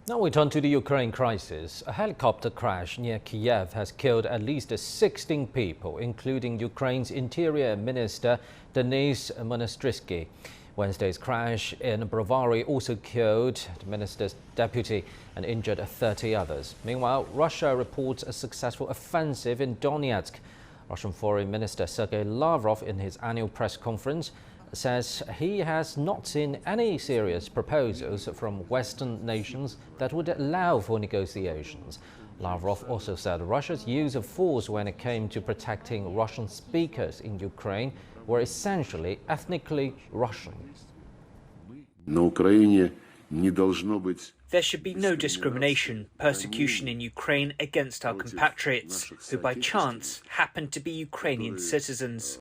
Now we turn to the Ukraine crisis. A helicopter crash near Kyiv has killed at least 16 people, including Ukraine's Interior Minister Denis Monastyrsky. Wednesday's crash in Brovary also killed the minister's deputy and injured 30 others. Meanwhile, Russia reports a successful offensive in Donetsk. Russian Foreign Minister Sergei Lavrov, in his annual press conference, says he has not seen any serious proposals from Western nations that would allow for negotiations. Lavrov also said Russia's use of force when it came to protecting Russian speakers in Ukraine were essentially ethnically Russian. There should be no discrimination, persecution in Ukraine against our compatriots, who by chance happen to be Ukrainian citizens.